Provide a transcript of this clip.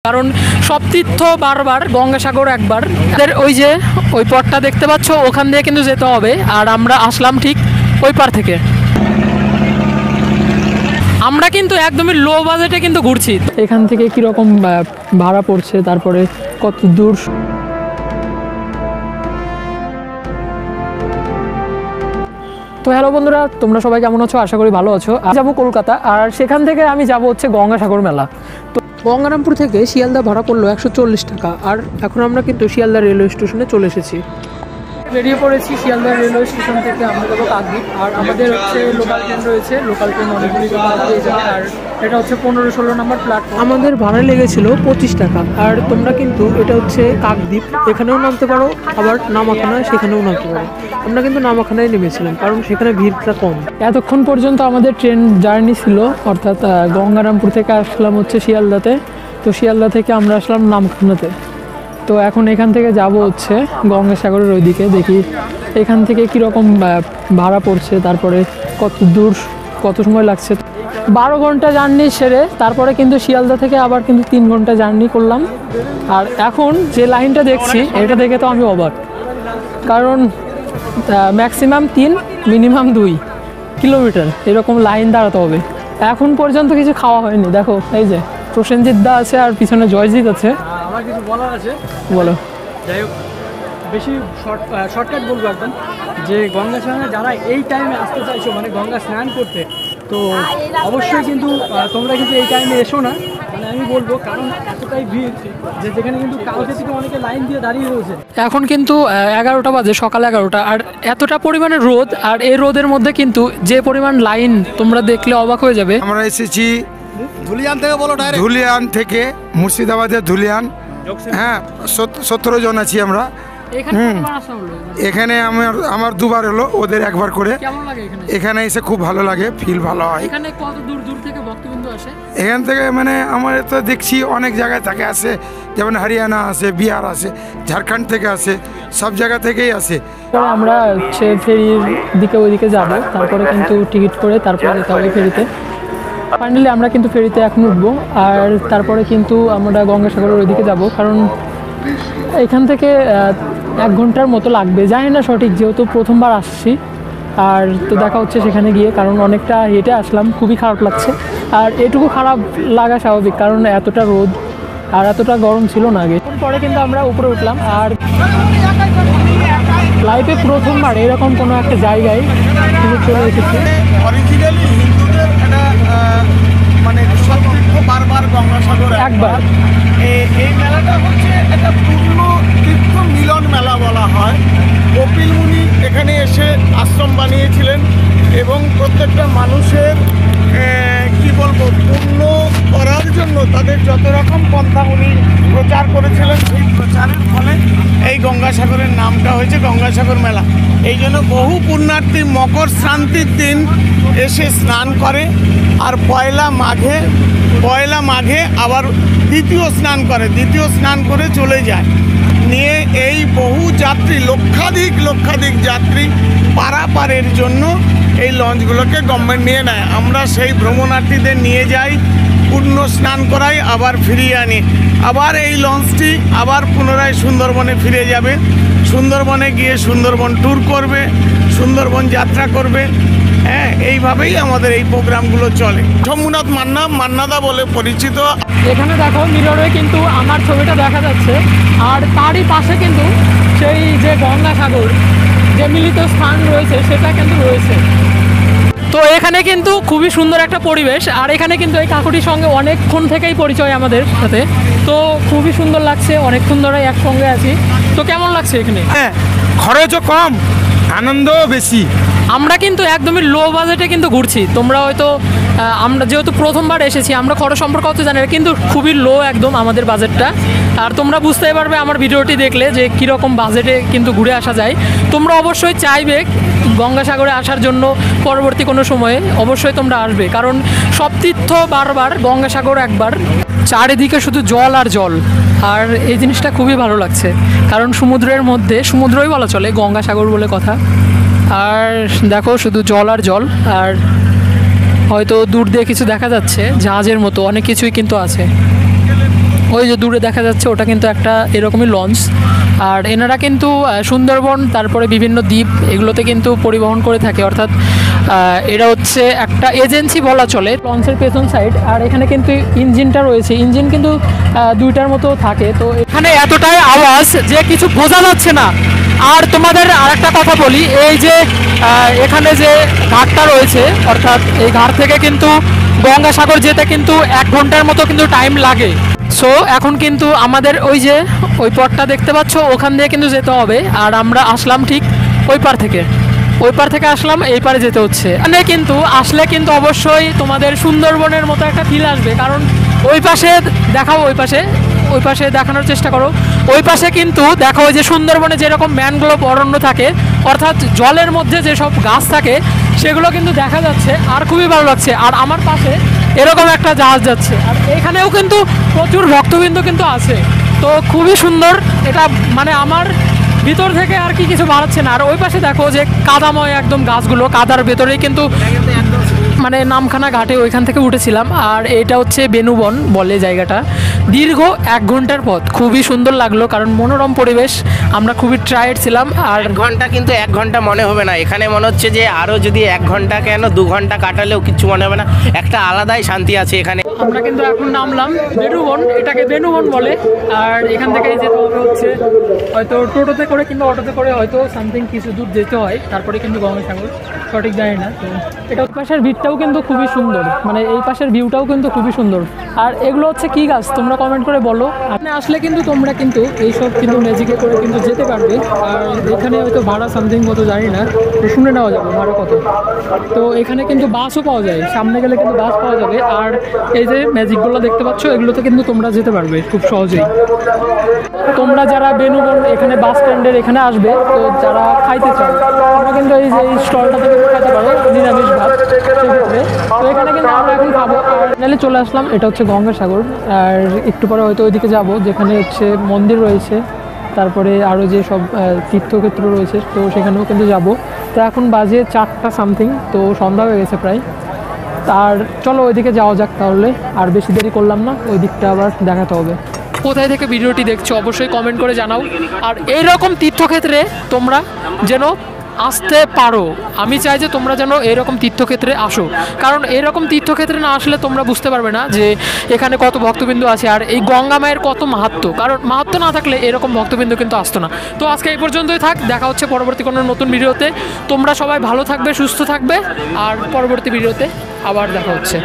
কারণ সব তীর্থ বারবার, গঙ্গাসাগর একবার। ওই যে ওই পথটা দেখতে পাচ্ছ, ওখান দিয়ে কিন্তু যেতে হবে। আর আমরা আসলাম ঠিক ওই পার থেকে। আমরা কিন্তু একদমই লো বাজেটে কিন্তু ঘুরছি। এখান থেকে কীরকম ভাড়া পড়ছে, তারপরে কত দূর। তো হ্যালো বন্ধুরা, তোমরা সবাই কেমন আছো? আশা করি ভালো আছো। আজ যাবো কলকাতা, আর সেখান থেকে আমি যাব হচ্ছে গঙ্গাসাগর মেলা। তো গঙ্গারামপুর থেকে শিয়ালদা ভাড়া পড়লো 140 টাকা। আর এখন আমরা কিন্তু শিয়ালদা রেলওয়ে স্টেশনে চলে এসেছি। বেরিয়ে পড়েছি শিয়ালদা রেলওয়ে স্টেশন থেকে। আমরা যাবো কাকদ্বীপ। আর আমাদের হচ্ছে লোকাল ট্রেন রয়েছে, লোকাল ট্রেন অনেকগুলি পেয়ে যাবে। আর এটা হচ্ছে 15-16 নম্বর প্ল্যাটফর্ম। আমাদের ভাড়া লেগেছিল 25 টাকা। আর তোমরা কিন্তু এটা হচ্ছে কাকদ্বীপ, এখানেও নামতে পারো, আবার নামাখানা সেখানেও নামতে পারো। আমরা কিন্তু নামাখানায় নেমেছিলাম, কারণ সেখানে ভিড়টা কম। এতক্ষণ পর্যন্ত আমাদের ট্রেন জার্নি ছিল, অর্থাৎ গঙ্গারামপুর থেকে আসলাম হচ্ছে শিয়ালদাতে। তো শিয়ালদা থেকে আমরা আসলাম নামখানাতে। তো এখন এখান থেকে যাব হচ্ছে গঙ্গাসাগরের ওইদিকে। দেখি এখান থেকে কীরকম ভাড়া পড়ছে, তারপরে কত দূর, কত সময় লাগছে। 12 ঘন্টা জার্নি সেরে তারপরে কিন্তু শিয়ালদা থেকে আবার কিন্তু 3 ঘন্টা জার্নি করলাম। আর এখন যে লাইনটা দেখছি, এটা দেখে তো আমি অবাক, কারণ ম্যাক্সিমাম 3 মিনিমাম 2 কিলোমিটার এরকম লাইন দাঁড়াতে হবে। এখন পর্যন্ত কিছু খাওয়া হয়নি। দেখো এই যে প্রসেনজিৎ দা আছে, আর পিছনে জয়জিৎ আছে। আমার কিছু বলার আছে, বলো। যাই হোক, বেশি শর্টকাট বলবো একদম, যে গঙ্গা স্নানে যারা এই টাইমে আসতে চাইছো, মানে গঙ্গা স্নান করতে, তো অবশ্যই কিন্তু তোমরা কিন্তু এই টাইমে এসো না। মানে আমি বলবো, কারণ এতটাই ভিড় যে যেখানে কিন্তু কালকে থেকে অনেকে লাইন দিয়ে দাঁড়িয়ে রয়েছে। এখন কিন্তু 11টা বাজে, সকাল 11টা। আর এতটা পরিমাণে রোদ, আর এই রোদের মধ্যে কিন্তু যে পরিমাণ লাইন তোমরা দেখলে অবাক হয়ে যাবে। আমরা এসেছি ধুলিয়ান থেকে, বলো ডাইরেক্ট। ধুলিয়ান থেকে, মুর্শিদাবাদের ধুলিয়ান। হ্যাঁ, 17 জন আছি আমরা এখানে। আমার 2বার হলো, ওদের 1বার করে। এখানে এসে খুব ভালো লাগে, ফিল ভালো হয়। এখানে কত দূর দূর থেকে ভক্তবৃন্দ আসে? এখান থেকে মানে আমার তো দেখছি অনেক জায়গায় থেকে আসে, যেমন হরিয়ানা আসে, বিহার আসে, ঝাড়খণ্ড থেকে আসে, সব জায়গা থেকেই আসে। আমরা হচ্ছে ফেরির দিকে ওইদিকে যাব, তারপরে কিন্তু টিকিট করে তারপরে যেতে হবে ফেরিতে। ফাইনালি আমরা কিন্তু ফেরিতে এখন উঠবো, আর তারপরে কিন্তু আমরা গঙ্গাসাগরের ওইদিকে যাব, কারণ এখান থেকে 1 ঘন্টার মতো লাগবে। জানি না সঠিক, যেহেতু প্রথমবার আসছি। আর তো দেখা হচ্ছে সেখানে গিয়ে, কারণ অনেকটা হেঁটে আসলাম, খুবই খারাপ লাগছে। আর এটুকু খারাপ লাগা স্বাভাবিক, কারণ এতটা রোদ আর এতটা গরম ছিল না আগে। পরে কিন্তু আমরা উপরে উঠলাম, আর লাইফে প্রথমবার এরকম কোনো একটা জায়গায় চলে এসেছি। অরিজিনালি হিন্দুদের একটা মানে সবতীর্থ বারবার গঙ্গাসাগর একবার। এই মেলাটা হচ্ছে একটা পূর্ণ তীর্থ মিলন মেলা বলা হয়। কপিল মুনি এখানে এসে আশ্রম বানিয়েছিলেন, এবং প্রত্যেকটা মানুষের কি বলবো, পূর্ণ করার জন্য তাদের যত রকম পন্থা উনি প্রচার করেছিলেন, সেই প্রচারের ফলে এই গঙ্গাসাগরের নামটা হয়েছে গঙ্গাসাগর মেলা। এই জন্য বহু পুণ্যার্থী মকর সংক্রান্তির দিন এসে স্নান করে, আর পয়লা মাঘে আবার দ্বিতীয় স্নান করে চলে যায়। নিয়ে এই বহু যাত্রী, লক্ষাধিক যাত্রী পারাপারের জন্য এই লঞ্চগুলোকে গভর্নমেন্ট নিয়ে নেয়। আমরা সেই ভ্রমণার্থীদের নিয়ে যাই, পূর্ণ স্নান করাই, আবার ফিরিয়ে আনি। আবার এই লঞ্চটি আবার পুনরায় সুন্দরবনে ফিরে যাবে। সুন্দরবনে গিয়ে সুন্দরবন ট্যুর করবে, সুন্দরবন যাত্রা করবে। হ্যাঁ, এইভাবেই আমাদের এই প্রোগ্রামগুলো চলে। শম্ভুনাথ মান্নাদা বলে পরিচিত। এখানে দেখো মিররে কিন্তু আমার ছবিটা দেখা যাচ্ছে, আর তারই পাশে কিন্তু সেই যে গঙ্গাসাগর যে মিলিত স্থান রয়েছে সেটা কিন্তু রয়েছে। তো এখানে কিন্তু খুবই সুন্দর একটা পরিবেশ। আর এখানে কিন্তু এই কাকুটির সঙ্গে অনেকক্ষণ থেকেই পরিচয় আমাদের সাথে, তো খুবই সুন্দর লাগছে। অনেকক্ষণ ধরে একসঙ্গে আছি। তো কেমন লাগছে এখানে? হ্যাঁ, খরচও কম, আনন্দও বেশি। আমরা কিন্তু একদমই লো বাজেটে কিন্তু ঘুরছি। তোমরা হয়তো, আমরা যেহেতু প্রথমবার এসেছি, আমরা খরচ সম্পর্কে অত জানি না, কিন্তু খুবই লো একদম আমাদের বাজেটটা। আর তোমরা বুঝতেই পারবে আমার ভিডিওটি দেখলে যে কীরকম বাজেটে কিন্তু ঘুরে আসা যায়। তোমরা অবশ্যই চাইবে গঙ্গাসাগরে আসার জন্য, পরবর্তী কোনো সময়ে অবশ্যই তোমরা আসবে, কারণ সব তীর্থ বারবার, গঙ্গাসাগর একবার। চারিদিকে শুধু জল আর জল, আর এই জিনিসটা খুবই ভালো লাগছে, কারণ সমুদ্রের মধ্যে, সমুদ্রই বলা চলে, গঙ্গাসাগর বলে কথা। আর দেখো শুধু জল আর জল, আর হয়তো দূর দিয়ে কিছু দেখা যাচ্ছে, জাহাজের মতো অনেক কিছুই কিন্তু আছে। ওই যে দূরে দেখা যাচ্ছে ওটা কিন্তু একটা এরকমই লঞ্চ। আর এনারা কিন্তু সুন্দরবন তারপরে বিভিন্ন দ্বীপ এগুলোতে কিন্তু পরিবহন করে থাকে, অর্থাৎ এটা হচ্ছে একটা এজেন্সি বলা চলে। লঞ্চের পেছন সাইড আর এখানে কিন্তু ইঞ্জিনটা রয়েছে, ইঞ্জিন কিন্তু দুইটার মতো থাকে। তো এখানে এতটাই আওয়াজ যে কিছু বোঝা যাচ্ছে না। আর তোমাদের আরেকটা কথা বলি, এই যে এখানে যে ঘাটটা রয়েছে, অর্থাৎ এই ঘাট থেকে কিন্তু গঙ্গাসাগর যেতে কিন্তু 1 ঘন্টার মতো কিন্তু টাইম লাগে। সো এখন কিন্তু আমাদের ওই যে ওই পথটা দেখতে পাচ্ছ, ওখান দিয়ে কিন্তু যেতে হবে। আর আমরা আসলাম ঠিক ওই পার থেকে, ওই পার থেকে আসলাম, এই পারে যেতে হচ্ছে। এখানে কিন্তু আসলে কিন্তু অবশ্যই তোমাদের সুন্দরবনের মতো একটা ফিল আসবে, কারণ ওই পাশে দেখাও, ওই পাশে দেখানোর চেষ্টা করো। ওই পাশে কিন্তু দেখো ওই যে সুন্দরবনে যেরকম ম্যানগ্রোভ অরণ্য থাকে, অর্থাৎ জলের মধ্যে যেসব গাছ থাকে সেগুলো কিন্তু দেখা যাচ্ছে আর খুবই ভালো লাগছে। আর আমার পাশে এরকম একটা জাহাজ যাচ্ছে, আর এখানেও কিন্তু প্রচুর ভক্তবৃন্দ কিন্তু আছে। তো খুবই সুন্দর এটা, মানে আমার ভিতর থেকে আর কি কিছু বাড়াচ্ছে না। আর ওই পাশে দেখো যে কাদাময় একদম গাছগুলো, কাদার ভেতরেই কিন্তু মানে নামখানা ঘাটে ওইখান থেকে উঠেছিলাম। আর এটা হচ্ছে বেনুবন বলে জায়গাটা। দীর্ঘ 1 ঘন্টার পথ, খুবই সুন্দর লাগলো, কারণ মনোরম পরিবেশ, আমরা খুবই টায়ার্ড ছিলাম। আর 1 ঘন্টা কিন্তু 1 ঘন্টা মনে হবে না, এখানে মনে হচ্ছে যে আরও যদি 1 ঘন্টা কেন 2 ঘন্টা কাটালেও কিছু মনে হবে না, একটা আলাদাই শান্তি আছে এখানে। আমরা কিন্তু এখন নামলাম বেনুবন, এটাকে বেনুবন বলে। আর এখান থেকে যেতে হবে হচ্ছে হয়তো টোটোতে করে কিংবা অটোতে করে হয়তো সামথিং কিছু দূর যেতে হয়, তারপরে কিন্তু গঙ্গাসাগর, সঠিক জানি না। তো এটা পাশের ভিউটাও কিন্তু খুবই সুন্দর, মানে এই পাশের ভিউটাও কিন্তু খুবই সুন্দর। আর এগুলো হচ্ছে কি গাছ তোমরা কমেন্ট করে বলো। আপনি আসলে কিন্তু তোমরা কিন্তু এইসব কিন্তু ম্যাজিকে করে কিন্তু যেতে পারবে। আর এখানে হয়তো ভাড়া সামথিং কত জানি না, তো শুনে নেওয়া যাবে ভাড়া কত। তো এখানে কিন্তু বাসও পাওয়া যায়, সামনে গেলে কিন্তু বাস পাওয়া যাবে। আর এই যে ম্যাজিকগুলো দেখতে পাচ্ছ, এগুলোতে কিন্তু তোমরা যেতে পারবে খুব সহজেই। তোমরা যারা বেনুবন এখানে বাস স্ট্যান্ডের এখানে আসবে, তো যারা খাইতে চাও তোমরা কিন্তু এই যে এই স্টলটা থেকে খাইতে পারো, নিরামিষ ভাত সেক্ষেত্রে। তো এখানে কিন্তু আমরা এখন খাবো। আর নাহলে চলে আসলাম, এটা হচ্ছে গঙ্গাসাগর। আর একটু পরে হয়তো ওইদিকে যাব, যেখানে হচ্ছে মন্দির রয়েছে, তারপরে আরও যে সব তীর্থক্ষেত্র রয়েছে, তো সেখানেও কিন্তু যাব। তো এখন বাজে 4টা সামথিং, তো সন্ধ্যা হয়ে গেছে প্রায়। আর চলো ওইদিকে যাওয়া যাক তাহলে, আর বেশি দেরি করলাম না, ওই দিকটা আবার দেখাতে হবে। কোথায় থেকে ভিডিওটি দেখছো অবশ্যই কমেন্ট করে জানাও। আর এইরকম তীর্থক্ষেত্রে তোমরা যেন আসতে পারো, আমি চাই যে তোমরা যেন এরকম তীর্থক্ষেত্রে আসো, কারণ এরকম তীর্থক্ষেত্রে না আসলে তোমরা বুঝতে পারবে না যে এখানে কত ভক্তবিন্দু আছে আর এই গঙ্গা মায়ের কত মাহাত্ম্য। কারণ মাহাত্ম্য না থাকলে এরকম ভক্তবিন্দু কিন্তু আসতো না। তো আজকে এই পর্যন্তই থাক, দেখা হচ্ছে পরবর্তী কোনো নতুন ভিডিওতে। তোমরা সবাই ভালো থাকবে, সুস্থ থাকবে, আর পরবর্তী ভিডিওতে আবার দেখা হচ্ছে।